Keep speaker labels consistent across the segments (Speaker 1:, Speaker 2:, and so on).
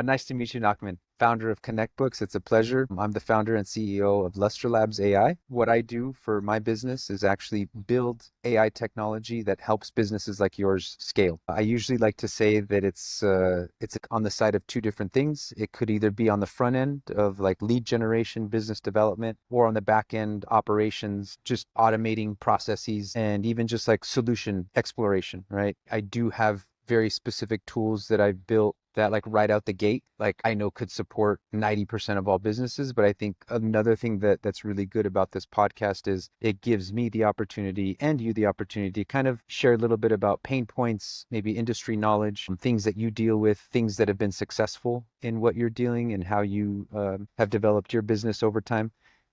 Speaker 1: Nice to meet you, Nachman, founder of Connect Books. It's a pleasure. I'm the founder and CEO of Lustra Labs AI. What I do for my business is actually build AI technology that helps businesses like yours scale. I usually like to say that it's on the side of two different things. It could either be on the front end of like lead generation, business development, or on the back end operations, just automating processes and even just like solution exploration, right? I do have very specific tools that I've built that like right out the gate, like I know could support 90% of all businesses. But I think another thing that's really good about this podcast is it gives me the opportunity and you the opportunity to kind of share a little bit about pain points, maybe industry knowledge, things that you deal with, things that have been successful in what you're dealing and how you have developed your business over time.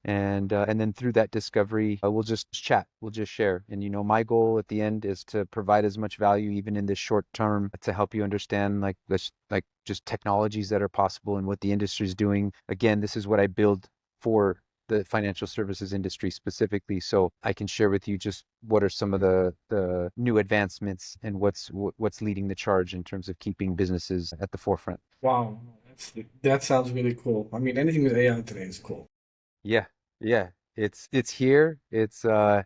Speaker 1: And then through that discovery, we'll just chat, we'll just share. And my goal at the end is to provide as much value, even in this short term, to help you understand like this, like just technologies that are possible and what the industry is doing. Again, this is what I build for the financial services industry specifically, so I can share with you just what are some of the new advancements and what's leading the charge in terms of keeping businesses at the forefront.
Speaker 2: Wow, that sounds really cool. I mean, anything with AI today is cool.
Speaker 1: Yeah, yeah. It's here. For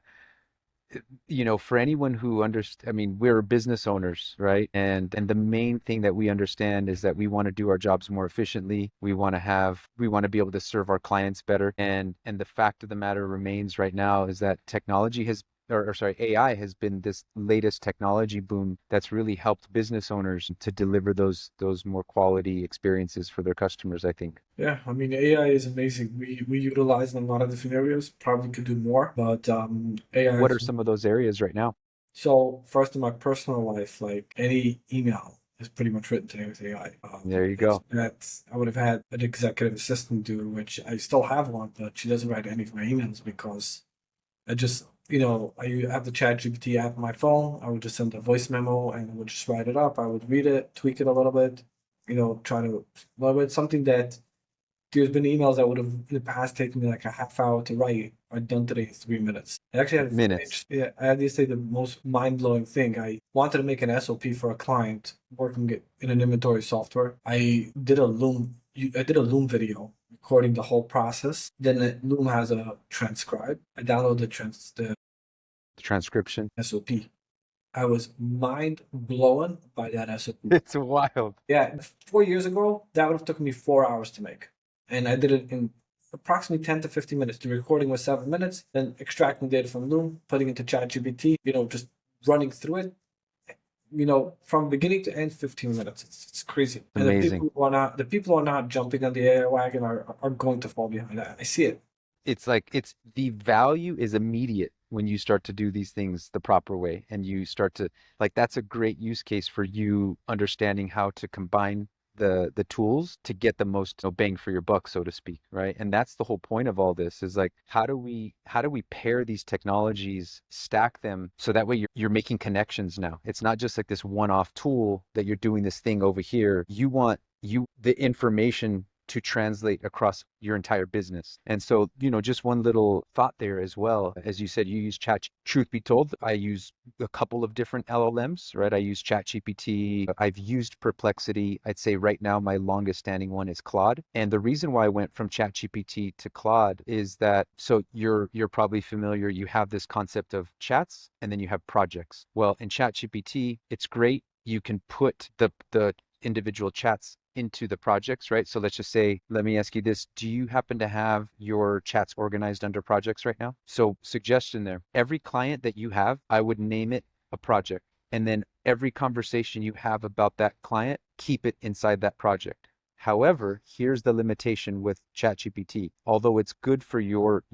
Speaker 1: anyone who understands, I mean, we're business owners, right? And the main thing that we understand is that we want to do our jobs more efficiently. We want to be able to serve our clients better. And the fact of the matter remains right now is that technology has or sorry, AI has been this latest technology boom that's really helped business owners to deliver those more quality experiences for their customers, I think.
Speaker 2: Yeah, I mean, AI is amazing. We utilize it in a lot of different areas. Probably could do more, but AI
Speaker 1: What
Speaker 2: is.
Speaker 1: are some of those areas right now?
Speaker 2: So first in my personal life, like any email is pretty much written today with AI.
Speaker 1: There you
Speaker 2: It's
Speaker 1: go.
Speaker 2: that I would have had an executive assistant do, which I still have one, but she doesn't write any of my emails because I just, I have the Chat GPT app on my phone. I would just send a voice memo and it would just write it up. I would read it, tweak it a little bit, try to, well, it's something that there's been emails that would have in the past taken me like a half hour to write are done today in 3 minutes. I actually had a very
Speaker 1: Minutes.
Speaker 2: interesting, I had to say the most mind blowing thing. I wanted to make an SOP for a client working in an inventory software. I did a Loom video recording the whole process. Then Loom has a transcribe. I downloaded the
Speaker 1: The transcription.
Speaker 2: SOP. I was mind blown by that SOP.
Speaker 1: It's wild.
Speaker 2: Yeah, 4 years ago, that would have taken me 4 hours to make. And I did it in approximately 10 to 15 minutes. The recording was 7 minutes, then extracting data from Loom, putting it into ChatGPT, just running through it, from beginning to end, 15 minutes. It's crazy. And
Speaker 1: Amazing.
Speaker 2: the people who are not jumping on the AI wagon are going to fall behind. I see it.
Speaker 1: It's like it's the value is immediate when you start to do these things the proper way and you start to like that's a great use case for you understanding how to combine the tools to get the most bang for your buck, so to speak, right? And that's the whole point of all this is like how do we pair these technologies, stack them so that way you're making connections now. It's not just like this one-off tool that you're doing this thing over here. You want the information to translate across your entire business. And so, just one little thought there as well. As you said, you use Chat. Truth be told, I use a couple of different LLMs, right? I use ChatGPT. I've used Perplexity. I'd say right now my longest standing one is Claude. And the reason why I went from ChatGPT to Claude is that so you're probably familiar. You have this concept of chats and then you have projects. Well, in ChatGPT, it's great. You can put the individual chats into the projects, right? So let's just say, let me ask you this. Do you happen to have your chats organized under projects right now? So suggestion there, every client that you have, I would name it a project. And then every conversation you have about that client, keep it inside that project. However, here's the limitation with ChatGPT. Although it's good for your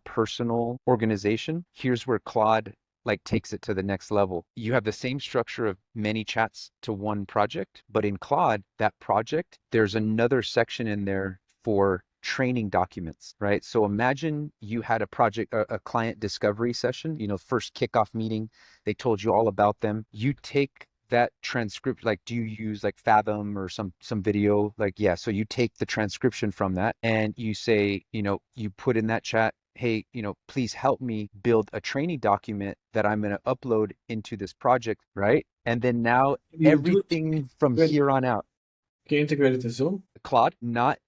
Speaker 1: personal organization, here's where Claude like takes it to the next level. You have the same structure of many chats to one project, but in Claude, that project, there's another section in there for training documents, right? So imagine you had a project, a client discovery session, first kickoff meeting, they told you all about them. You take that transcript, like do you use like Fathom or some video? Like, yeah, so you take the transcription from that and you say, you put in that chat, hey, please help me build a training document that I'm going to upload into this project, right? And then now
Speaker 2: You do it.
Speaker 1: everything from
Speaker 2: Good.
Speaker 1: here on out.
Speaker 2: Can you integrate it to Zoom?
Speaker 1: Claude, not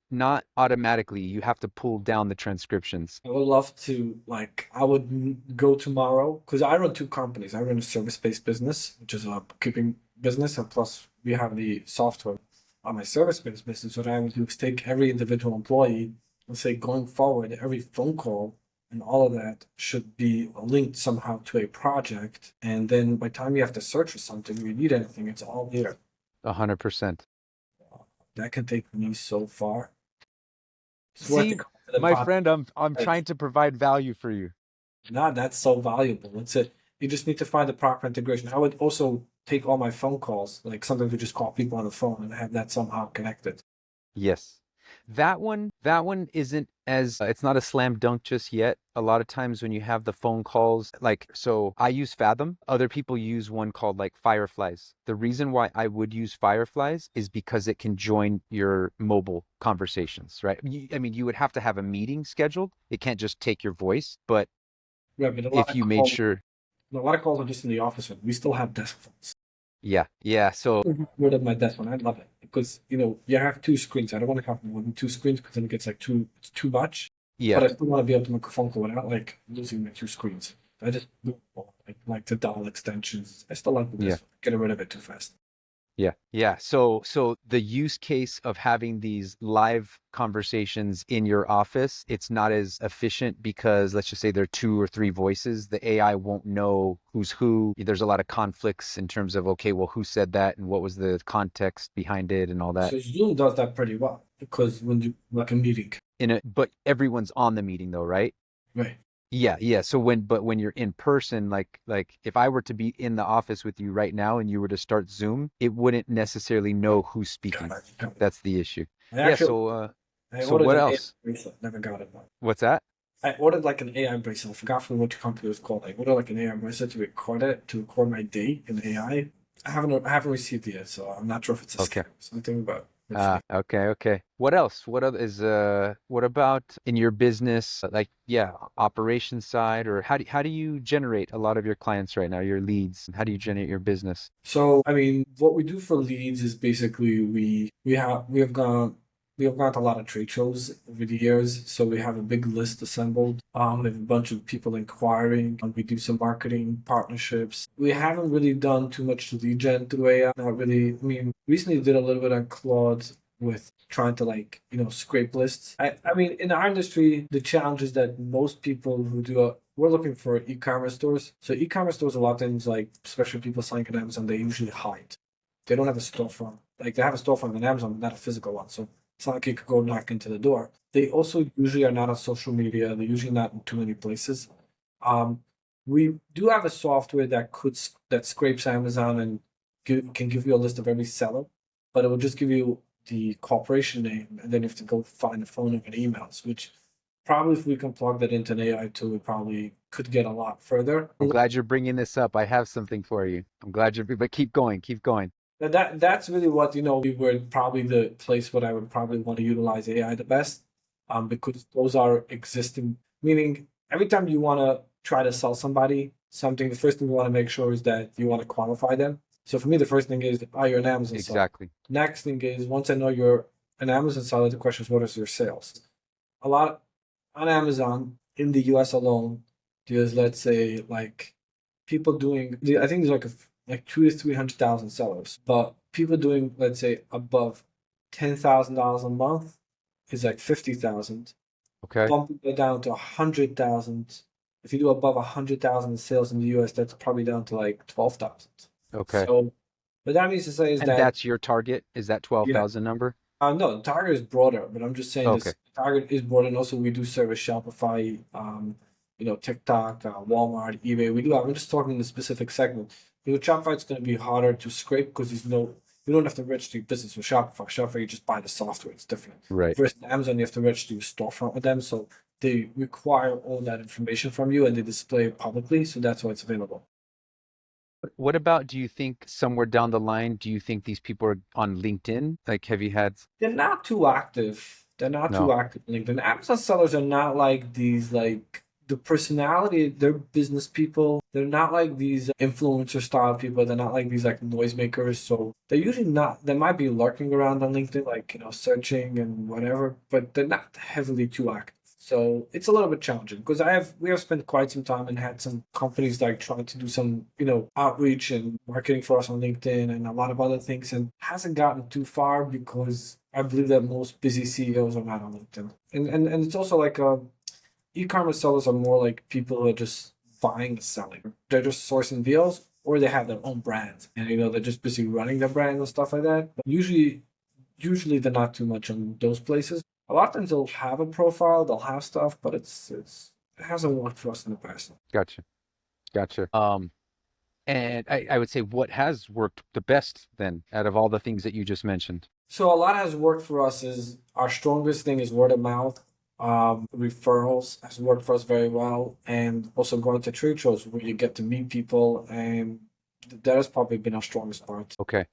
Speaker 1: automatically. You have to pull down the transcriptions.
Speaker 2: I would love to, like, I would go tomorrow because I run two companies. I run a service-based business, which is a bookkeeping business, and plus we have the software on my service-based business. What I would do is take every individual employee and say, going forward, every phone call and all of that should be linked somehow to a project. And then by the time you have to search for something, or you need anything, it's all there.
Speaker 1: 100%.
Speaker 2: That can take me so far. It's worth the
Speaker 1: See,
Speaker 2: cost of the
Speaker 1: my
Speaker 2: pot.
Speaker 1: friend, I'm trying to provide value for you.
Speaker 2: Nah, that's so valuable. It's it. You just need to find the proper integration. I would also take all my phone calls. Like sometimes we just call people on the phone and have that somehow connected.
Speaker 1: Yes. That one isn't as it's not a slam dunk just yet. A lot of times when you have the phone calls, like so I use Fathom, other people use one called like Fireflies. The reason why I would use Fireflies is because it can join your mobile conversations, right? I mean, you would have to have a meeting scheduled. It can't just take your voice, but
Speaker 2: Yeah, but
Speaker 1: if you made sure,
Speaker 2: a lot of calls are just in the office. We still have desk phones.
Speaker 1: yeah, yeah. So
Speaker 2: Rid of my desk phone. I love it because you have two screens. I don't want to have more than two screens because then it gets like it's too much.
Speaker 1: yeah,
Speaker 2: But I still want to be able to make a phone call without like losing my two screens. I just like to dial extensions. I still like the
Speaker 1: yeah.
Speaker 2: desk phone. Get rid of it too fast.
Speaker 1: Yeah, yeah. So the use case of having these live conversations in your office, it's not as efficient because let's just say there are two or three voices. The AI won't know who's who. There's a lot of conflicts in terms of, okay, well, who said that and what was the context behind it and all that.
Speaker 2: So Zoom does that pretty well because when you like a meeting,
Speaker 1: But everyone's on the meeting though, right?
Speaker 2: right?
Speaker 1: Yeah, yeah. So when you're in person, like if I were to be in the office with you right now and you were to start Zoom, it wouldn't necessarily know who's
Speaker 2: Got
Speaker 1: speaking.
Speaker 2: it. Got it.
Speaker 1: That's the issue.
Speaker 2: I
Speaker 1: Yeah,
Speaker 2: actually I
Speaker 1: so
Speaker 2: ordered
Speaker 1: what
Speaker 2: an AI
Speaker 1: else?
Speaker 2: bracelet. Never got it.
Speaker 1: What's that?
Speaker 2: I ordered like an AI bracelet. I forgot from which company it was called. I ordered like an AI bracelet to record my date in AI. I haven't received it yet, so I'm not sure if it's a
Speaker 1: Okay.
Speaker 2: scam or something, but hopefully.
Speaker 1: Okay, okay. What else? What other is what about in your business, like yeah, operations side, or how do you generate a lot of your clients right now, your leads? How do you generate your business?
Speaker 2: So, I mean, what we do for leads is basically we have gone to a lot of trade shows over the years, so we have a big list assembled. We have a bunch of people inquiring, and we do some marketing partnerships. We haven't really done too much lead gen through AI. Not really. I mean, recently did a little bit on Claude with trying to like scrape lists. I mean in our industry the challenge is that most people who we're looking for e-commerce stores. So e-commerce stores a lot of times like especially people selling on Amazon they usually hide. They don't have a storefront. Like they have a storefront on Amazon, but not a physical one. So it's not like you could go knock into the door. They also usually are not on social media. They're usually not in too many places. Um, we do have a software that scrapes Amazon and can give you a list of every seller, but it will just give you the corporation name, and then you have to go find the phone number and emails. Which probably if we can plug that into an AI tool, we probably could get a lot further.
Speaker 1: I'm glad you're bringing this up. I have something for you. I'm glad but keep going, keep going.
Speaker 2: That's really what we were probably the place where I would probably want to utilize AI the best, because those are existing. Meaning, every time you want to try to sell somebody something, the first thing you want to make sure is that you want to qualify them. So for me, the first thing is, are you an Amazon seller?
Speaker 1: Exactly.
Speaker 2: Next thing is, once I know you're an Amazon seller, the question is, what is your sales? A lot on Amazon in the US alone, there's let's say like people doing I think there's like 2 to 300,000 sellers, but people doing let's say above $10,000 a month is like 50,000.
Speaker 1: Okay.
Speaker 2: Bumping it down to 100,000. If you do above 100,000 in sales in the US, that's probably down to like 12,000.
Speaker 1: Okay.
Speaker 2: So, what that means to say is
Speaker 1: And
Speaker 2: that
Speaker 1: that's your target? Is that
Speaker 2: yeah,
Speaker 1: 12,000 number?
Speaker 2: no, the target is broader, but I'm just saying
Speaker 1: Okay.
Speaker 2: this target is broader, and also we do service Shopify, TikTok, Walmart, eBay. We do have. I'm just talking the specific segment. Shopify it's going to be harder to scrape because you don't have to register your business with Shopify. Shopify you just buy the software. It's different.
Speaker 1: Right.
Speaker 2: Versus Amazon, you have to register your storefront with them, so they require all that information from you and they display it publicly. So that's why it's available.
Speaker 1: What about, do you think somewhere down the line, do you think these people are on LinkedIn? Like, have you had,
Speaker 2: They're not too active. They're not too
Speaker 1: no,
Speaker 2: active on LinkedIn. Amazon sellers are not like these like the personality, they're business people. They're not like these influencer style people. They're not like these like noisemakers. So they're usually not, they might be lurking around on LinkedIn, like, searching and whatever, but they're not heavily too active. So it's a little bit challenging because we have spent quite some time and had some companies like trying to do some, outreach and marketing for us on LinkedIn and a lot of other things, and hasn't gotten too far because I believe that most busy CEOs are not on LinkedIn. And it's also like e-commerce sellers are more like people who are just buying and selling. They're just sourcing deals or they have their own brand and they're just busy running their brand and stuff like that. But usually they're not too much on those places. A lot of times they'll have a profile, they'll have stuff, but it hasn't worked for us in the past.
Speaker 1: Gotcha. Gotcha. And I would say what has worked the best then out of all the things that you just mentioned?
Speaker 2: So a lot has worked for us is our strongest thing is word of mouth. Referrals has worked for us very well, and also going to trade shows where you get to meet people, and that has probably been our strongest part.
Speaker 1: Okay.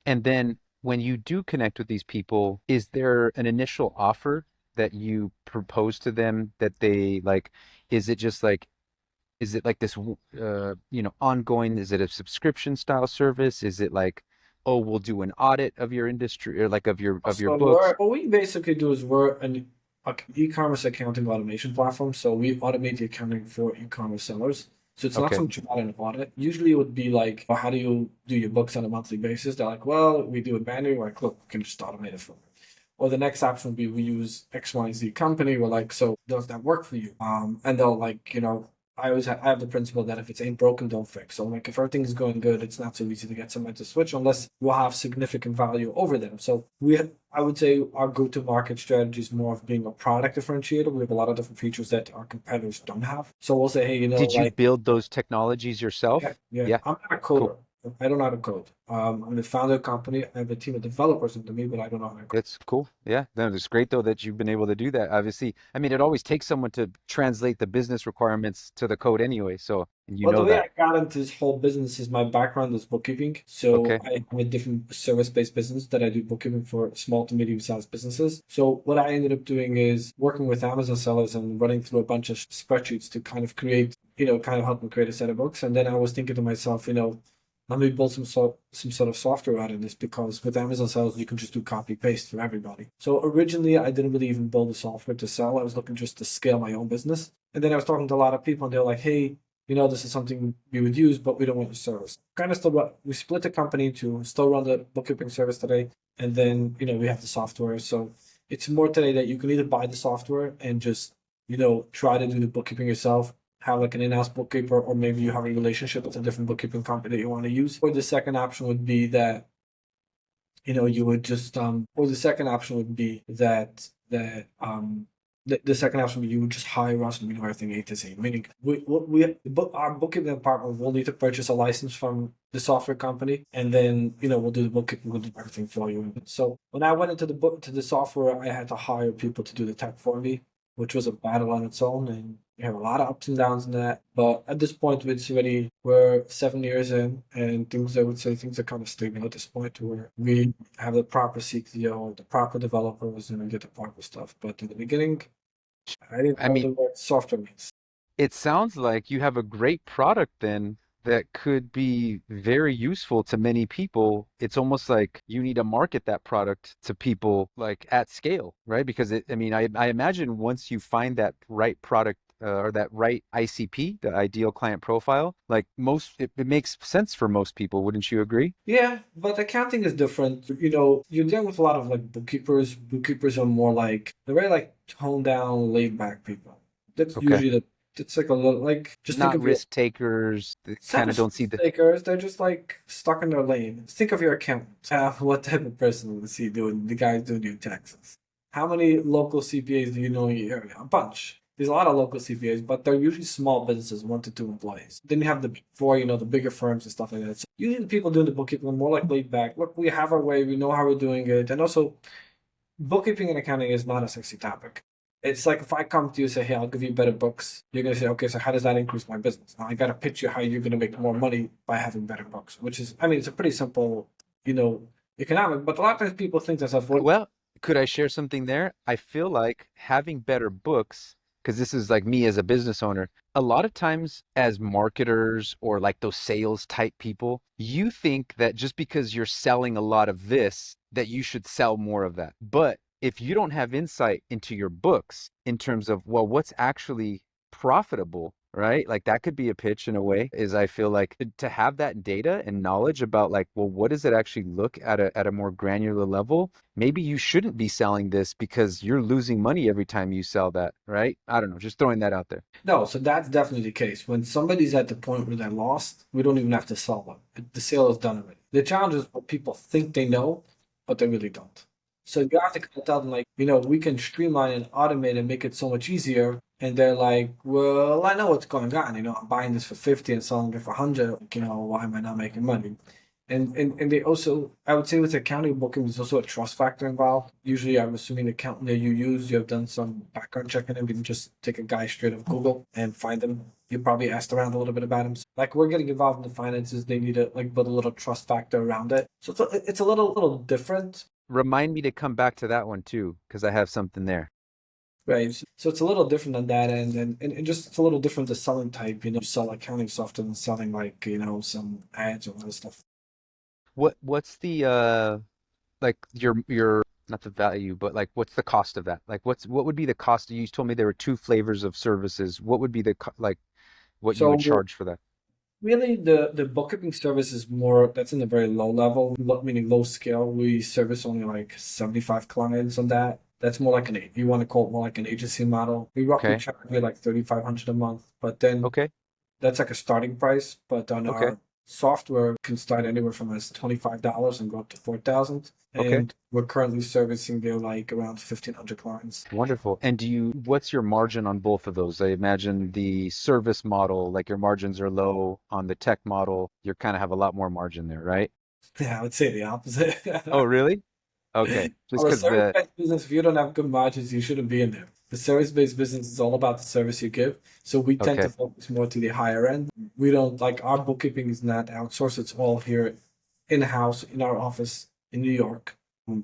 Speaker 1: And then when you do connect with these people, is there an initial offer that you propose to them that they like? Is it just like, is it like this, ongoing? Is it a subscription style service? Is it like, oh, we'll do an audit of your industry or like of your
Speaker 2: So
Speaker 1: books?
Speaker 2: what we basically do is we're an e-commerce accounting automation platform. So we automate the accounting for e-commerce sellers. So it's not so
Speaker 1: Okay.
Speaker 2: much about an audit. Usually it would be like, oh, how do you do your books on a monthly basis? They're like, well, we do it manually. We're like, look, we can just automate it for you. Or the next option would be we use XYZ company. We're like, so does that work for you? And they'll like, I have the principle that if it's ain't broken, don't fix. So like if everything's going good, it's not so easy to get somebody to switch unless you have significant value over them. So I would say our go-to market strategy is more of being a product differentiator. We have a lot of different features that our competitors don't have. So we'll say, hey,
Speaker 1: Did you
Speaker 2: like
Speaker 1: build those technologies
Speaker 2: yeah,
Speaker 1: yourself?
Speaker 2: yeah.
Speaker 1: Yeah.
Speaker 2: I'm not a
Speaker 1: Cool.
Speaker 2: coder. I don't know how to code. I'm the founder of the company. I have a team of developers under me, but I don't know how to code.
Speaker 1: That's cool. Yeah. No, it's great though that you've been able to do that. Obviously, I mean, it always takes someone to translate the business requirements to the code anyway. So, and you
Speaker 2: Well, the
Speaker 1: know
Speaker 2: way
Speaker 1: that.
Speaker 2: I got into this whole business is my background is bookkeeping. So
Speaker 1: Okay.
Speaker 2: I have a different service-based business that I do bookkeeping for small to medium-sized businesses. So what I ended up doing is working with Amazon sellers and running through a bunch of spreadsheets to kind of create, kind of help them create a set of books. And then I was thinking to myself, let me build some sort of software out of this because with Amazon sellers you can just do copy paste for everybody. So originally I didn't really even build the software to sell. I was looking just to scale my own business. And then I was talking to a lot of people and they're like, hey, this is something we would use, but we don't want your service. Kind of we split the company into still run the bookkeeping service today, and then we have the software. So it's more today that you can either buy the software and just try to do the bookkeeping yourself, have like an in-house bookkeeper, or maybe you have a relationship with a different bookkeeping company that you want to use. Or the second option would be that you would just or the second option would be the second option would be you would just hire us and we do everything A to Z. Meaning our bookkeeping department will need to purchase a license from the software company, and then we'll do the bookkeeping, we'll do everything for you. So when I went into the software, I had to hire people to do the tech for me, which was a battle on its own, and we have a lot of ups and downs in that. But at this point, we're 7 years in, and I would say things are kind of stable at this point, where we have the proper CTO, the proper developers, and we get the proper stuff. But in the beginning, I didn't
Speaker 1: I
Speaker 2: know
Speaker 1: mean,
Speaker 2: what software means.
Speaker 1: it sounds like you have a great product then that could be very useful to many people. It's almost like you need to market that product to people like at scale, right? Because I mean, I imagine once you find that right product or that right ICP, the ideal client profile, like it makes sense for most people. Wouldn't you agree?
Speaker 2: Yeah, but accounting is different. You're dealing with a lot of like bookkeepers. Bookkeepers are more like they're very like toned down, laid back people. That's
Speaker 1: Okay.
Speaker 2: usually it's like a little like just think
Speaker 1: Not
Speaker 2: of your
Speaker 1: risk takers. They
Speaker 2: it's not
Speaker 1: kind of
Speaker 2: just
Speaker 1: don't see
Speaker 2: risk
Speaker 1: the.
Speaker 2: takers. They're just like stuck in their lane. Think of your accountant. What type of person would see doing the guys doing your taxes? How many local CPAs do you know in your area? A bunch. There's a lot of local CPAs, but they're usually small businesses, 1 to 2 employees. Then you have the big four, the bigger firms and stuff like that. So usually the people doing the bookkeeping are more like laid back. Look, we have our way, we know how we're doing it. And also, bookkeeping and accounting is not a sexy topic. It's like if I come to you and say, hey, I'll give you better books, you're going to say, okay, so how does that increase my business? Now I got to pitch you how you're going to make more money by having better books, which is, I mean, it's a pretty simple, you know, economic, but a lot of times people think to themselves, what?
Speaker 1: Well, could I share something there? I feel like having better books because this is like me as a business owner. A lot of times, as marketers or like those sales type people, you think that just because you're selling a lot of this, that you should sell more of that. But if you don't have insight into your books in terms of, well, what's actually profitable, right? Like that could be a pitch in a way, is I feel like to have that data and knowledge about like, well, what does it actually look at a more granular level? Maybe you shouldn't be selling this because you're losing money every time you sell that, right? I don't know, just throwing that out there.
Speaker 2: No, so that's definitely the case. When somebody's at the point where they're lost, we don't even have to sell them. The sale is done already. The challenge is what people think they know, but they really don't. So you have to kind of tell them, like, we can streamline and automate and make it so much easier. And they're like, well, I know what's going on. I'm buying this for 50 and selling it for 100. Like, why am I not making money? And they also, I would say with accounting booking, there's also a trust factor involved. Usually, I'm assuming the accountant that you use, you have done some background checking him. You can just take a guy straight off Google and find him. You probably asked around a little bit about him. So, like we're getting involved in the finances, they need to like build a little trust factor around it. So it's a little different,
Speaker 1: Remind me to come back to that one too, because I have something there.
Speaker 2: right? So it's a little different on that end, and just it's a little different the selling type. You sell accounting software than selling like some ads or other stuff.
Speaker 1: What's the like your not the value, but like what's the cost of that? Like what would be the cost? You told me there were two flavors of services. What would be like what you would
Speaker 2: So
Speaker 1: charge for that?
Speaker 2: really, the bookkeeping service is more that's in a very low level, meaning low scale. We service only like 75 clients on that. That's more like you want to call it more like an agency model. We roughly
Speaker 1: Okay.
Speaker 2: charge you like 3,500 a month, but then
Speaker 1: Okay.
Speaker 2: that's like a starting price. But on
Speaker 1: Okay.
Speaker 2: our software can start anywhere from as $25 and go up to 4,000.
Speaker 1: Okay.
Speaker 2: And we're currently servicing there like around 1,500 clients.
Speaker 1: Wonderful. And what's your margin on both of those? I imagine the service model, like your margins are low. On the tech model, you kind of have a lot more margin there, right?
Speaker 2: Yeah, I would say the opposite.
Speaker 1: Oh, really? Okay. Just
Speaker 2: Well, a
Speaker 1: because the
Speaker 2: service-based business, if you don't have good margins, you shouldn't be in there. The service-based business is all about the service you give. So we tend to
Speaker 1: okay.
Speaker 2: focus more to the higher end. We don't like our bookkeeping is not outsourced. It's all here in-house in our office in New York.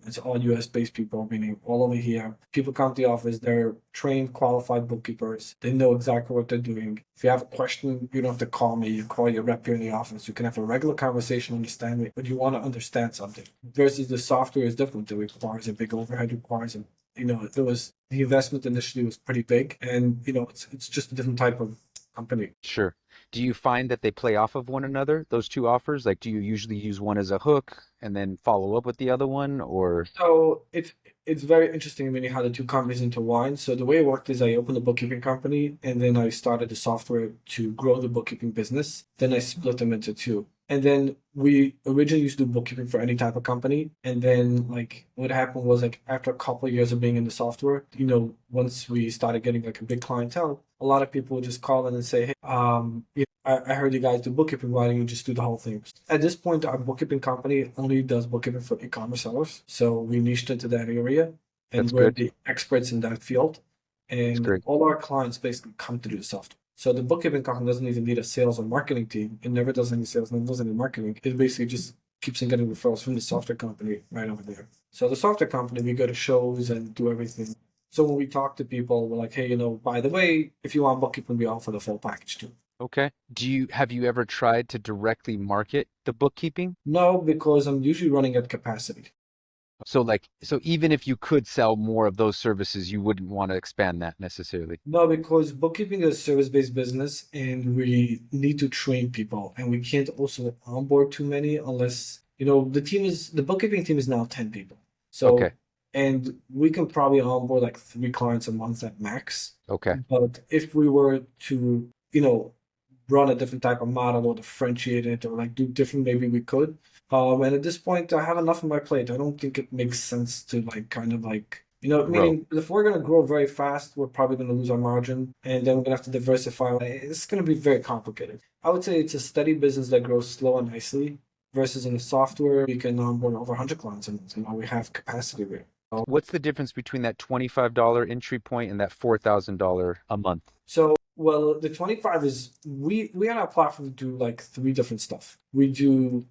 Speaker 2: It's all US based people, meaning all over here. People come to the office, they're trained, qualified bookkeepers. They know exactly what they're doing. If you have a question, you don't have to call me. You call your rep here in the office. You can have a regular conversation, understand it, but you want to understand something. Versus the software is different. It requires a big overhead, requires a it was the investment initially was pretty big, and it's just a different type of company.
Speaker 1: Sure. Do you find that they play off of one another, those two offers? Like, do you usually use one as a hook and then follow up with the other one, or
Speaker 2: So it's very interesting when you how the two companies intertwine. So the way it worked is I opened a bookkeeping company and then I started the software to grow the bookkeeping business. Then I split them into two. And then we originally used to do bookkeeping for any type of company. And then like what happened was like after a couple of years of being in the software, once we started getting like a big clientele, a lot of people would just call in and say, hey, I heard you guys do bookkeeping. Why don't you just do the whole thing? At this point, our bookkeeping company only does bookkeeping for e-commerce sellers. So we niched into that area and
Speaker 1: that's
Speaker 2: we're
Speaker 1: good.
Speaker 2: the experts in that field.
Speaker 1: That's
Speaker 2: And
Speaker 1: great.
Speaker 2: all our clients basically come to do the software. So the bookkeeping company doesn't even need a sales or marketing team. It never does any sales, never does any marketing. It basically just keeps on getting referrals from the software company right over there. So the software company, we go to shows and do everything. So when we talk to people, we're like, hey, by the way, if you want bookkeeping, we offer the full package too.
Speaker 1: Okay. Have you ever tried to directly market the bookkeeping?
Speaker 2: No, because I'm usually running at capacity.
Speaker 1: So even if you could sell more of those services, you wouldn't want to expand that necessarily.
Speaker 2: No, because bookkeeping is a service-based business and we need to train people and we can't also onboard too many unless, the bookkeeping team is now 10 people.
Speaker 1: Okay.
Speaker 2: So, and we can probably onboard like 3 clients a month at max.
Speaker 1: Okay.
Speaker 2: But if we were to, run a different type of model or differentiate it or like do different, maybe we could. And at this point, I have enough on my plate. I don't think it makes sense to like kind of like
Speaker 1: Grow.
Speaker 2: meaning if we're gonna grow very fast, we're probably gonna lose our margin, and then we're gonna have to diversify. It's gonna be very complicated. I would say it's a steady business that grows slow and nicely, versus in the software we can onboard over 100 clients, and we have capacity there.
Speaker 1: What's the difference between that $25 entry point and that $4,000 a month?
Speaker 2: So, well, the 25 is we on our platform do like three different stuff. We do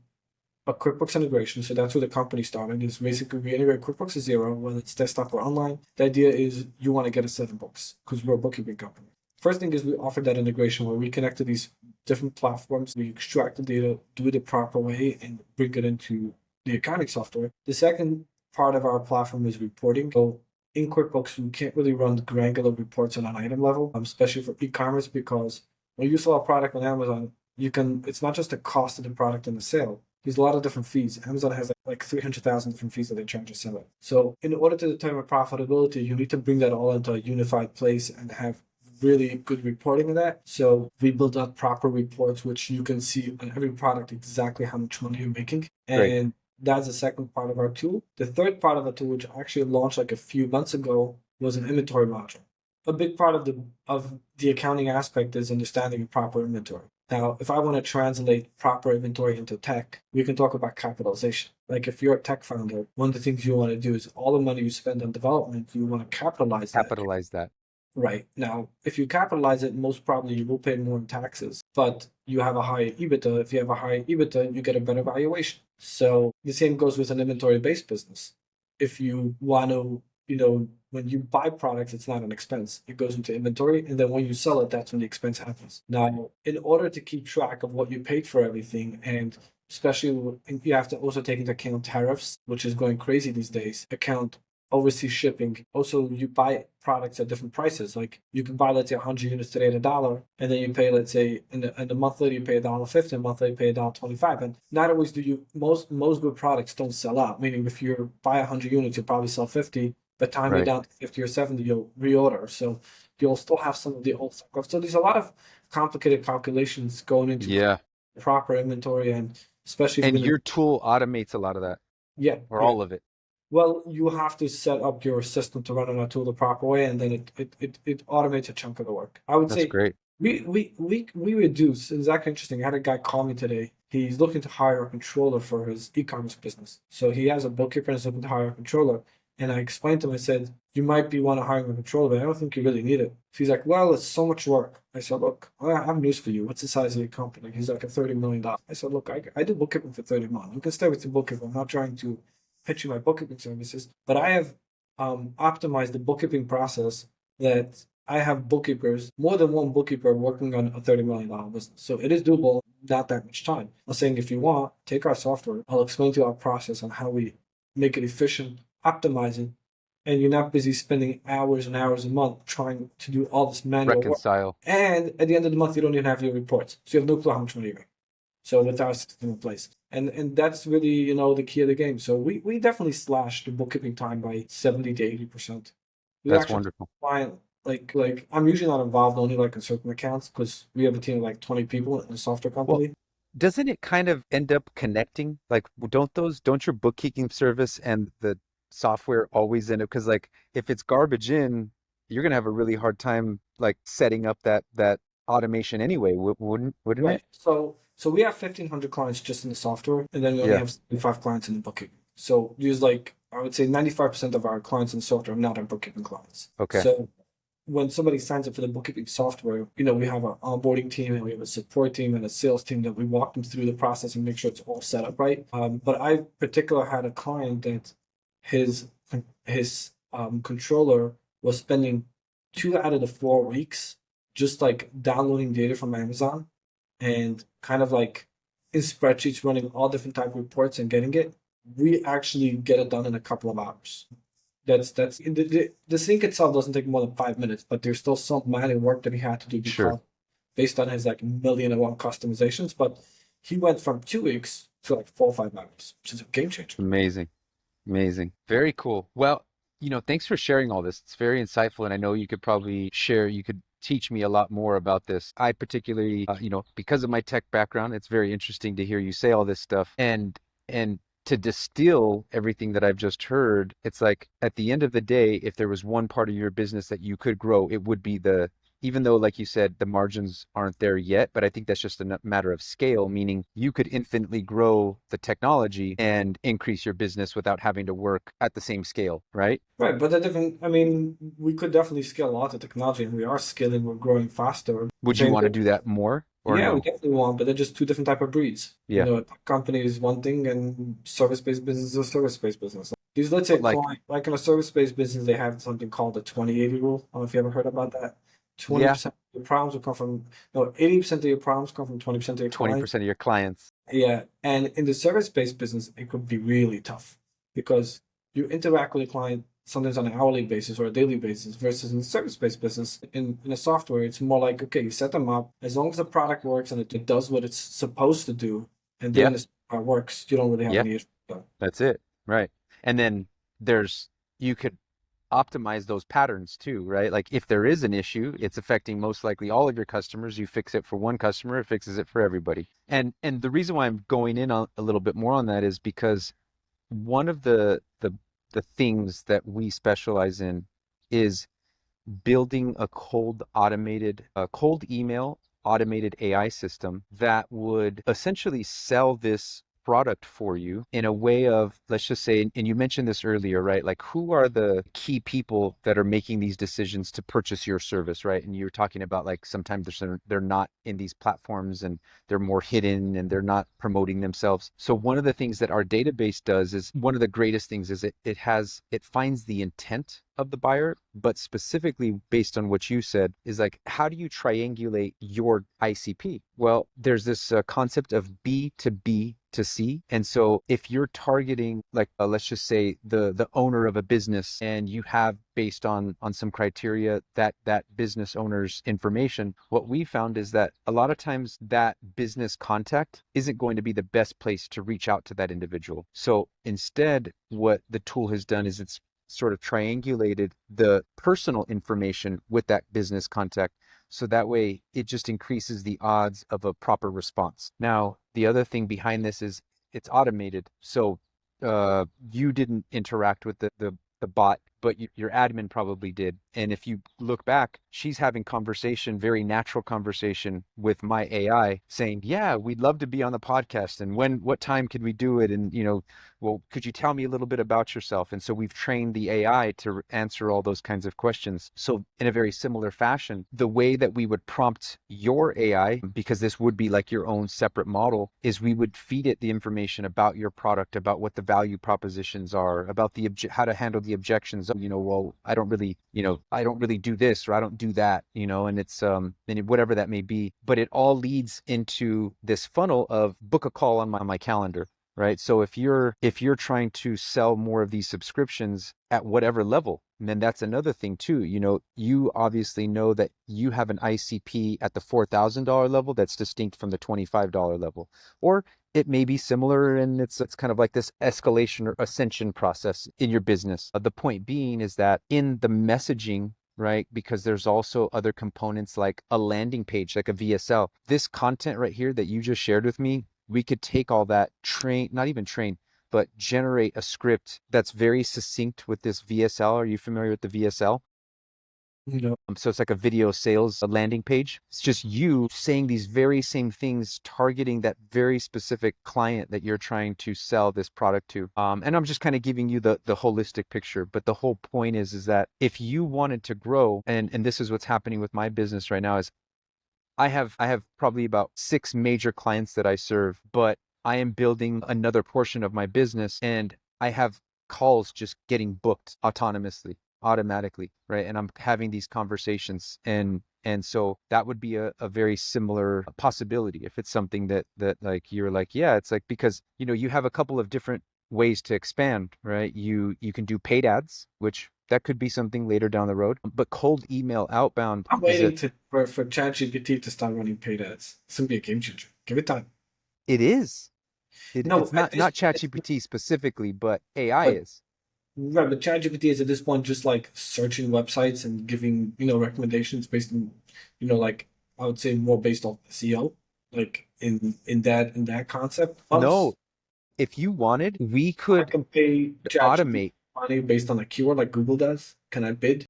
Speaker 2: a QuickBooks integration. So that's where the company started. Is basically we integrate QuickBooks to zero, whether it's desktop or online. The idea is you want to get a set of books because we're a bookkeeping company. First thing is we offer that integration where we connect to these different platforms. We extract the data, do it the proper way, and bring it into the accounting software. The second part of our platform is reporting. So in QuickBooks, we can't really run granular reports on an item level, especially for e-commerce, because when you sell a product on Amazon, you can. It's not just the cost of the product and the sale. There's a lot of different fees. Amazon has like 300,000 different fees that they charge a seller. So in order to determine profitability, you need to bring that all into a unified place and have really good reporting of that. So we build out proper reports, which you can see on every product exactly how much money you're making.
Speaker 1: Great.
Speaker 2: And that's the second part of our tool. The third part of the tool, which actually launched like a few months ago, was an inventory module. A big part of the accounting aspect is understanding proper inventory. Now, if I want to translate proper inventory into tech, we can talk about capitalization. Like if you're a tech founder, one of the things you want to do is all the money you spend on development, you want to capitalize that.
Speaker 1: Capitalize that.
Speaker 2: Right. Now, if you capitalize it, most probably you will pay more in taxes, but you have a higher EBITDA. If you have a higher EBITDA, you get a better valuation. So the same goes with an inventory-based business. If you want to, when you buy products, it's not an expense. It goes into inventory, and then when you sell it, that's when the expense happens. Now, in order to keep track of what you paid for everything, and especially you have to also take into account tariffs, which is going crazy these days, account overseas shipping. Also, you buy products at different prices. Like you can buy, let's say, 100 units today at $1, and then you pay, let's say, in the month later you pay $1.50, and month later you pay $1.25. And not always do you. Most good products don't sell out. Meaning, if you buy 100 units, you probably sell 50. By the time you're
Speaker 1: Right.
Speaker 2: down to 50 or 70, you'll reorder. So you'll still have some of the old stuff. So there's a lot of complicated calculations going into
Speaker 1: Yeah.
Speaker 2: proper inventory, and especially if
Speaker 1: And
Speaker 2: you're going to,
Speaker 1: your tool automates a lot of that,
Speaker 2: yeah,
Speaker 1: or
Speaker 2: yeah.
Speaker 1: all of it.
Speaker 2: Well, you have to set up your system to run on a tool the proper way, and then it automates a chunk of the work. I would
Speaker 1: That's
Speaker 2: say
Speaker 1: great.
Speaker 2: we reduce. It's actually interesting. I had a guy call me today. He's looking to hire a controller for his e-commerce business. So he has a bookkeeper and he's looking to hire a controller. And I explained to him, I said, you might be want to hire a controller, but I don't think you really need it. He's like, well, it's so much work. I said, look, I have news for you. What's the size of your company? He's like, a $30 million. I said, look, I do bookkeeping for 30 million. You can stay with the bookkeeper. I'm not trying to pitch you my bookkeeping services, but I have optimized the bookkeeping process that I have bookkeepers, more than one bookkeeper working on a $30 million business. So it is doable, not that much time. I'm saying if you want, take our software. I'll explain to you our process on how we make it efficient, optimize it, and you're not busy spending hours and hours a month trying to do all this manual work.
Speaker 1: Reconcile.
Speaker 2: And at the end of the month, you don't even have your reports. So you have no clue how much money you make. So with our system in place. And that's really, the key of the game. So we definitely slashed the bookkeeping time by 70 to 80%. We
Speaker 1: That's
Speaker 2: actually
Speaker 1: wonderful.
Speaker 2: find like I'm usually not involved only like in certain accounts because we have a team of like 20 people in a software
Speaker 1: Well,
Speaker 2: company.
Speaker 1: doesn't it kind of end up connecting? Like, don't your bookkeeping service and the software always end up, because like if it's garbage in, you're gonna have a really hard time like setting up that automation anyway, wouldn't it?
Speaker 2: Right. So we have 1,500 clients just in the software, and then we only
Speaker 1: Yeah.
Speaker 2: have 75 clients in the bookkeeping. So use like I would say 95% of our clients in the software are not our bookkeeping clients.
Speaker 1: Okay.
Speaker 2: So when somebody signs up for the bookkeeping software, we have an onboarding team and we have a support team and a sales team that we walk them through the process and make sure it's all set up right. But I particularly had a client that his controller was spending 2 out of the 4 weeks just like downloading data from Amazon and kind of like in spreadsheets running all different type of reports and getting it. We actually get it done in a couple of hours. That's the sync itself doesn't take more than 5 minutes, but there's still some manual work that he had to do
Speaker 1: Sure.
Speaker 2: because based on his like million and one customizations. But he went from 2 weeks to like 4 or 5 hours, which is a game changer.
Speaker 1: Amazing. Amazing. Very cool. Well, thanks for sharing all this. It's very insightful, and I know you could teach me a lot more about this. I particularly, because of my tech background, it's very interesting to hear you say all this stuff and to distill everything that I've just heard. It's like at the end of the day, if there was one part of your business that you could grow, it would be even though, like you said, the margins aren't there yet, but I think that's just a matter of scale, meaning you could infinitely grow the technology and increase your business without having to work at the same scale, right?
Speaker 2: Right, but the different, I mean, we could definitely scale a lot of technology, and we are scaling. We're growing faster.
Speaker 1: Would you
Speaker 2: Same
Speaker 1: want to
Speaker 2: thing.
Speaker 1: do that more? or
Speaker 2: Yeah, we
Speaker 1: no?
Speaker 2: definitely want, but they're just two different type of breeds. You
Speaker 1: Yeah.
Speaker 2: know, a tech company is one thing, and service-based business is a service-based business. These, let's say,
Speaker 1: But like,
Speaker 2: like in a service-based business, they have something called the 20-80 rule. I don't know if you ever heard about that.
Speaker 1: yeah,
Speaker 2: 20% of your problems will come from, no, 80% of your problems come from 20% of your clients.
Speaker 1: 20% of your clients.
Speaker 2: Yeah, and in the service-based business, it could be really tough because you interact with a client sometimes on an hourly basis or a daily basis versus in the service-based business. In a software, it's more like, okay, you set them up. As long as the product works and it does what it's supposed to do, and they
Speaker 1: Yeah.
Speaker 2: understand how it works, you don't really have
Speaker 1: Yeah.
Speaker 2: any issue. So,
Speaker 1: That's it. Right. And then there's, you could optimize those patterns too, right? Like if there is an issue, it's affecting most likely all of your customers. You fix it for one customer, it fixes it for everybody. And the reason why I'm going in on a little bit more on that is because one of the things that we specialize in is building a cold email automated AI system that would essentially sell this product for you in a way of, let's just say, and you mentioned this earlier, right? Like who are the key people that are making these decisions to purchase your service, right? And you were talking about like sometimes they're not in these platforms and they're more hidden and they're not promoting themselves. So one of the things that our database does is one of the greatest things is it finds the intent of the buyer, but specifically based on what you said is like, how do you triangulate your ICP? Well, there's this concept of B to B to C. And so if you're targeting like let's just say the owner of a business and you have based on some criteria that business owner's information, what we found is that a lot of times that business contact isn't going to be the best place to reach out to that individual. So instead, what the tool has done is it's sort of triangulated the personal information with that business contact. So that way it just increases the odds of a proper response. Now, the other thing behind this is it's automated. So you didn't interact with the bot, but your admin probably did. And if you look back, she's having conversation, very natural conversation with my AI saying, yeah, we'd love to be on the podcast. And what time can we do it? And, well, could you tell me a little bit about yourself? And so we've trained the AI to answer all those kinds of questions. So in a very similar fashion, the way that we would prompt your AI, because this would be like your own separate model, is we would feed it the information about your product, about what the value propositions are, about how to handle the objections. Well, I don't really do this or I don't do that, and it's and whatever that may be. But it all leads into this funnel of book a call on my calendar, right? So if you're trying to sell more of these subscriptions at whatever level, and then that's another thing too. You obviously know that you have an ICP at the $4,000 level that's distinct from the $25 level, or it may be similar, and it's kind of like this escalation or ascension process in your business. The point being is that in the messaging, right? Because there's also other components like a landing page, like a VSL. This content right here that you just shared with me, we could take all that, not even train, but generate a script that's very succinct with this VSL. Are you familiar with the VSL?
Speaker 2: you know,
Speaker 1: So it's like a video sales landing page. It's just you saying these very same things, targeting that very specific client that you're trying to sell this product to. And I'm just kind of giving you the holistic picture. But the whole point is that if you wanted to grow, and this is what's happening with my business right now, is I have probably about 6 major clients that I serve, but I am building another portion of my business and I have calls just getting booked automatically, right? And I'm having these conversations and so that would be a very similar possibility if it's something that like you're like, yeah, it's like because you have a couple of different ways to expand, right? You can do paid ads, which that could be something later down the road, but cold email outbound
Speaker 2: I'm
Speaker 1: is a
Speaker 2: waiting for ChatGPT to start running paid ads. It's gonna be a game changer. Give it time.
Speaker 1: It is.
Speaker 2: No,
Speaker 1: It's
Speaker 2: at
Speaker 1: not
Speaker 2: this, it's,
Speaker 1: ChatGPT specifically, but AI
Speaker 2: but
Speaker 1: is.
Speaker 2: right, but ChatGPT is at this point just like searching websites and giving, recommendations based on, like I would say more based off SEO, like in that concept.
Speaker 1: No,
Speaker 2: Once
Speaker 1: if you wanted, we
Speaker 2: I
Speaker 1: could
Speaker 2: can pay ChatGPT
Speaker 1: automate
Speaker 2: money based on a keyword like Google does, can I bid?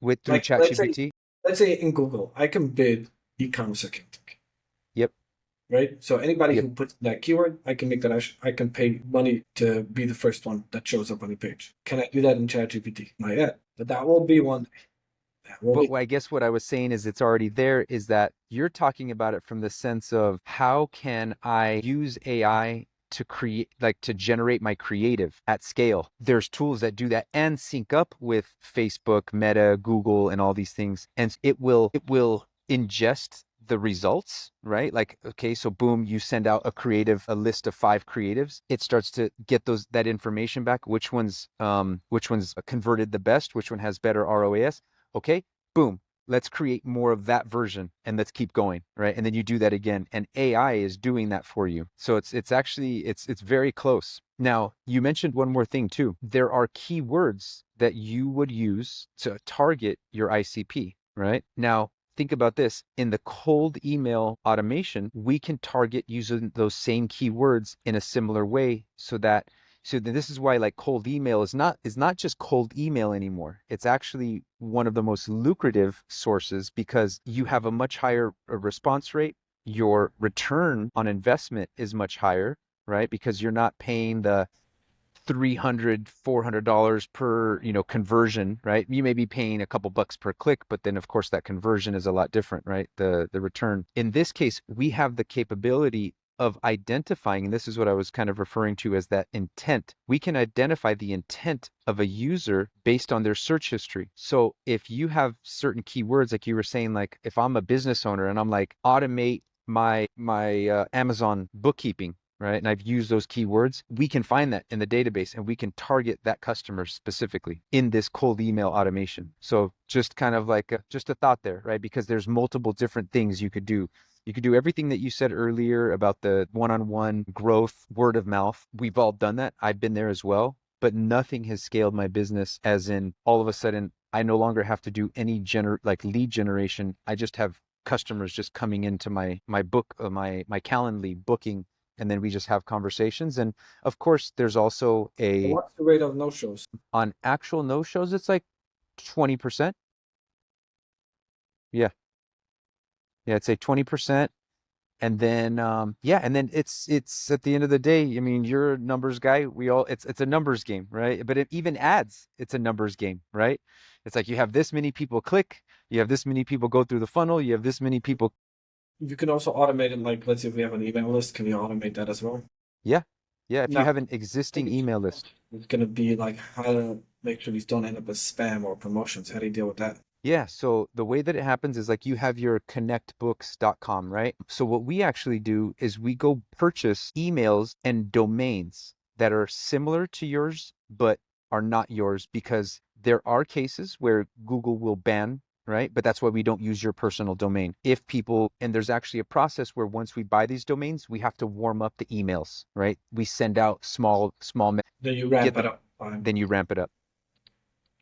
Speaker 1: with through
Speaker 2: Like let's say
Speaker 1: ChatGPT.
Speaker 2: let's say in Google, I can bid e-commerce accounting,
Speaker 1: Yep,
Speaker 2: right? So anybody
Speaker 1: yep.
Speaker 2: who puts that keyword, I can make that I can pay money to be the first one that shows up on the page. Can I do that in ChatGPT? Not yet, but that will be one. Well,
Speaker 1: But I guess what I was saying is it's already there, is that you're talking about it from the sense of how can I use AI to create, like to generate my creative at scale. There's tools that do that and sync up with Facebook, Meta, Google, and all these things. And it will ingest the results, right? Like, okay, so boom, you send out a list of 5 creatives. It starts to get that information back. Which one's converted the best, which one has better ROAS. Okay, boom, let's create more of that version and let's keep going, right? And then you do that again, and AI is doing that for you. So it's actually it's very close. Now, you mentioned one more thing too. There are keywords that you would use to target your ICP, right? Now, think about this. In the cold email automation, we can target using those same keywords in a similar way, so this is why like cold email is not just cold email anymore. It's actually one of the most lucrative sources because you have a much higher response rate. Your return on investment is much higher, right? Because you're not paying the $300, $400 per, conversion, right? You may be paying a couple bucks per click, but then of course that conversion is a lot different, right? The return. In this case, we have the capability of identifying, and this is what I was kind of referring to as that intent. We can identify the intent of a user based on their search history. So if you have certain keywords, like you were saying, like if I'm a business owner and I'm like, automate my Amazon bookkeeping, right? And I've used those keywords. We can find that in the database and we can target that customer specifically in this cold email automation. So just kind of like just a thought there, right? Because there's multiple different things you could do. You could do everything that you said earlier about the one-on-one growth, word of mouth. We've all done that. I've been there as well, but nothing has scaled my business as in all of a sudden I no longer have to do any lead generation. I just have customers just coming into my book, my Calendly booking, and then we just have conversations. And of course, there's also
Speaker 2: what's the rate of no-shows?
Speaker 1: on actual no shows, it's like 20%. Yeah, yeah, I'd say 20%. And then yeah, and then it's at the end of the day, I mean, you're a numbers guy. It's a numbers game, right? But even ads, it's a numbers game, right? It's like you have this many people click, you have this many people go through the funnel, you have this many people.
Speaker 2: You can also automate it, like let's say if we have an email list, can you automate that as well?
Speaker 1: Yeah, yeah, if you
Speaker 2: Now,
Speaker 1: have an existing email list.
Speaker 2: it's gonna be like how to make sure these don't end up as spam or promotions. How do you deal with that?
Speaker 1: Yeah, so the way that it happens is like you have your connectbooks.com, right? So what we actually do is we go purchase emails and domains that are similar to yours, but are not yours because there are cases where Google will ban, right? But that's why we don't use your personal domain. And there's actually a process where once we buy these domains, we have to warm up the emails, right? We send out small,
Speaker 2: Then you
Speaker 1: get
Speaker 2: ramp it
Speaker 1: the,
Speaker 2: up.
Speaker 1: then you ramp it up.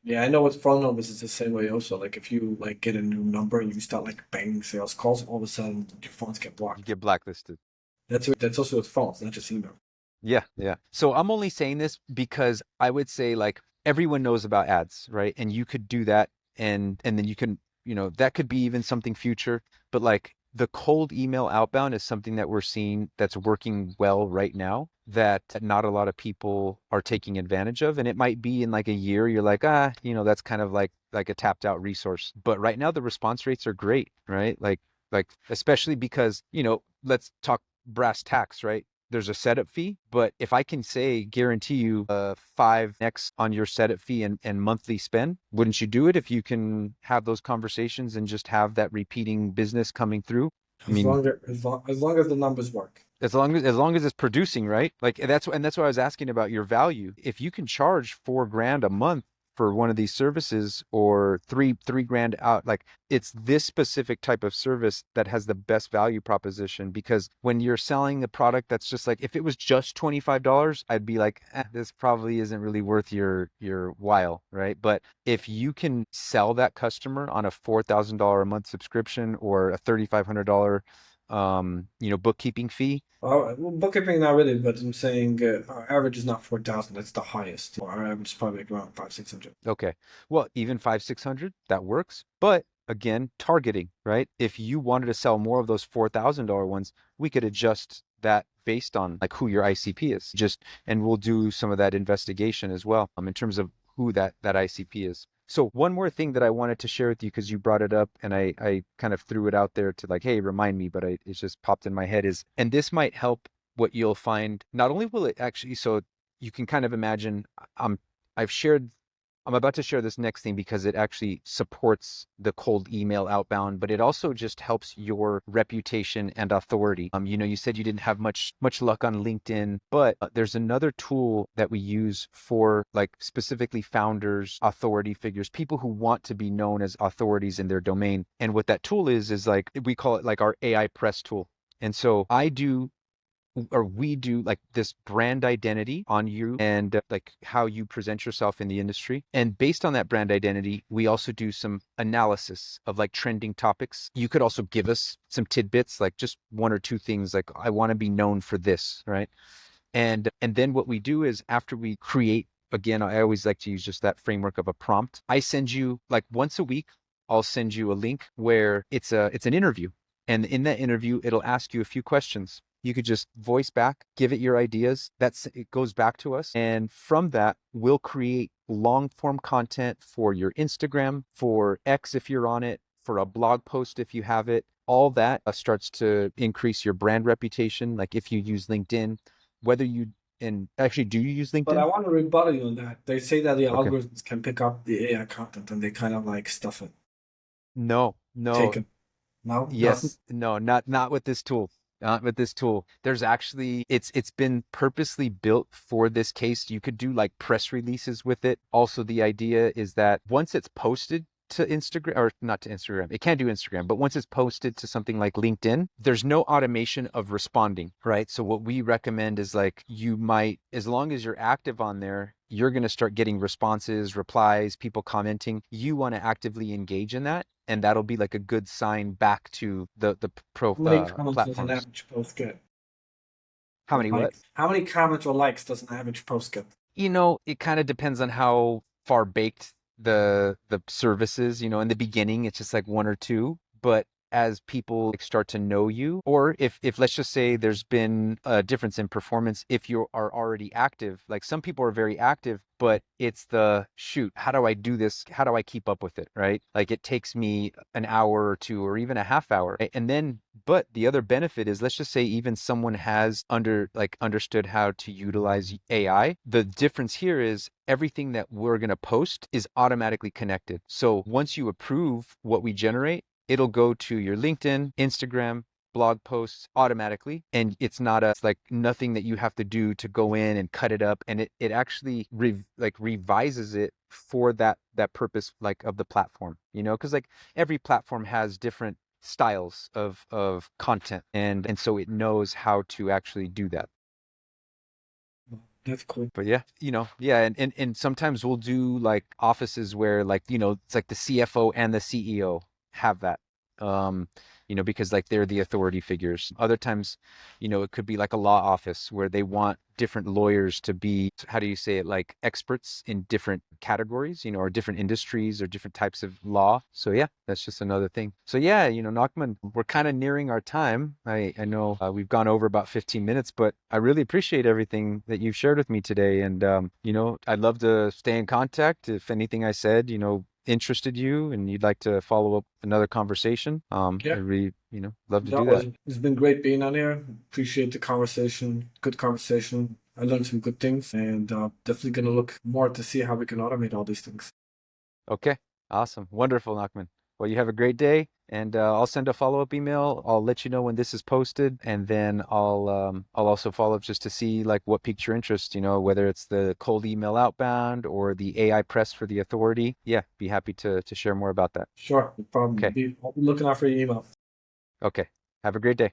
Speaker 2: Yeah, I know with phone numbers it's the same way also. Like if you like get a new number and you start like banging sales calls, all of a sudden your phones get
Speaker 1: You
Speaker 2: blocked.
Speaker 1: get blacklisted.
Speaker 2: That's also with phones, not just email.
Speaker 1: Yeah, yeah. So I'm only saying this because I would say like everyone knows about ads, right? And you could do that, and then you can, that could be even something future, but like the cold email outbound is something that we're seeing that's working well right now that not a lot of people are taking advantage of. And it might be in like a year you're like, that's kind of like a tapped out resource. But right now the response rates are great, right? Like especially because, let's talk brass tacks, right? There's a setup fee, but if I can say guarantee you 5x on your setup fee and monthly spend, wouldn't you do it if you can have those conversations and just have that repeating business coming through? I mean,
Speaker 2: As long as the numbers work.
Speaker 1: as long as it's producing, right? Like that's why I was asking about your value. If you can charge 4 grand a month for one of these services, or three grand out, like it's this specific type of service that has the best value proposition. Because when you're selling the product, that's just like, if it was just $25, I'd be like, this probably isn't really worth your while, right? But if you can sell that customer on a $4,000 a month subscription or a $3,500 bookkeeping fee.
Speaker 2: Well, bookkeeping not really, but I'm saying our average is not 4,000. That's the highest. Our average is probably like around 500, 600.
Speaker 1: Okay. Well, even 5, 600, that works. But again, targeting, right? If you wanted to sell more of those $4,000 ones, we could adjust that based on like who your ICP is. And we'll do some of that investigation as well, in terms of who that ICP is. So one more thing that I wanted to share with you because you brought it up and I kind of threw it out there to like, hey, remind me, but it just popped in my head is, and this might help what you'll find. Not only will it actually, so you can kind of imagine, I'm I've shared I'm about to share this next thing because it actually supports the cold email outbound, but it also just helps your reputation and authority. You said you didn't have much luck on LinkedIn, but there's another tool that we use for like specifically founders, authority figures, people who want to be known as authorities in their domain. And what that tool is like we call it like our AI press tool. And so we do like this brand identity on you and like how you present yourself in the industry. And based on that brand identity, we also do some analysis of like trending topics. You could also give us some tidbits, like just one or two things like I want to be known for this, right? And then what we do is after we create, again, I always like to use just that framework of a prompt. I send you like once a week, I'll send you a link where it's an interview. And in that interview, it'll ask you a few questions. You could just voice back, give it your ideas. It goes back to us. And from that, we'll create long form content for your Instagram, for X if you're on it, for a blog post if you have it. All that starts to increase your brand reputation. Like if you use LinkedIn, whether you and actually do you use
Speaker 2: But I
Speaker 1: LinkedIn?
Speaker 2: want to rebuttal you on that. They say that the
Speaker 1: Okay.
Speaker 2: algorithms can pick up the AI content and they kind of like stuff it,
Speaker 1: No, no,
Speaker 2: take it. No, doesn't.
Speaker 1: yes, no, not with this tool. Not with this tool. There's actually it's been purposely built for this case. You could do like press releases with it. Also, the idea is that once it's posted to Instagram or not to Instagram, it can do Instagram, but once it's posted to something like LinkedIn, there's no automation of responding, right? So what we recommend is like you might, as long as you're active on there, you're going to start getting responses, replies, people commenting. You want to actively engage in that, and that'll be like a good sign back to the pro
Speaker 2: How many comments does an
Speaker 1: platforms.
Speaker 2: average post get?
Speaker 1: How
Speaker 2: Or
Speaker 1: many what?
Speaker 2: likes? How many comments or likes does an average post get?
Speaker 1: It kind of depends on how far baked the service is. In the beginning, it's just like one or two, but as people like, start to know you, or if let's just say there's been a difference in performance, if you are already active, like some people are very active, but it's the shoot, how do I do this? How do I keep up with it, right? Like it takes me an hour or two or even a half hour. Right? And then but the other benefit is, let's just say even someone has understood how to utilize AI. The difference here is everything that we're going to post is automatically connected. So once you approve what we generate, it'll go to your LinkedIn, Instagram, blog posts automatically, and it's like nothing that you have to do to go in and cut it up, and it actually revises it for that purpose, like of the platform, because like every platform has different styles of content, and so it knows how to actually do that.
Speaker 2: That's cool.
Speaker 1: But yeah, yeah, and sometimes we'll do like offices where like, it's like the CFO and the CEO have that. Um, because like they're the authority figures. Other times, it could be like a law office where they want different lawyers to be, how do you say it, like experts in different categories, or different industries or different types of law. So yeah, that's just another thing. So yeah, Nachman, we're kind of nearing our time. I know we've gone over about 15 minutes, but I really appreciate everything that you've shared with me today. And I'd love to stay in contact if anything I said, interested you and you'd like to follow up another conversation. I
Speaker 2: Yeah,
Speaker 1: really, love to
Speaker 2: that
Speaker 1: do
Speaker 2: was
Speaker 1: that.
Speaker 2: it's been great being on here. Appreciate the conversation. Good conversation. I learned some good things and definitely gonna look more to see how we can automate all these things.
Speaker 1: Okay. Awesome. Wonderful, Nachman. Well, you have a great day, and I'll send a follow-up email. I'll let you know when this is posted, and then I'll also follow up just to see like what piqued your interest, whether it's the cold email outbound or the AI press for the authority. Yeah, be happy to share more about that.
Speaker 2: Sure, no problem.
Speaker 1: Okay.
Speaker 2: I'll be looking out for your email.
Speaker 1: Okay. Have a great day.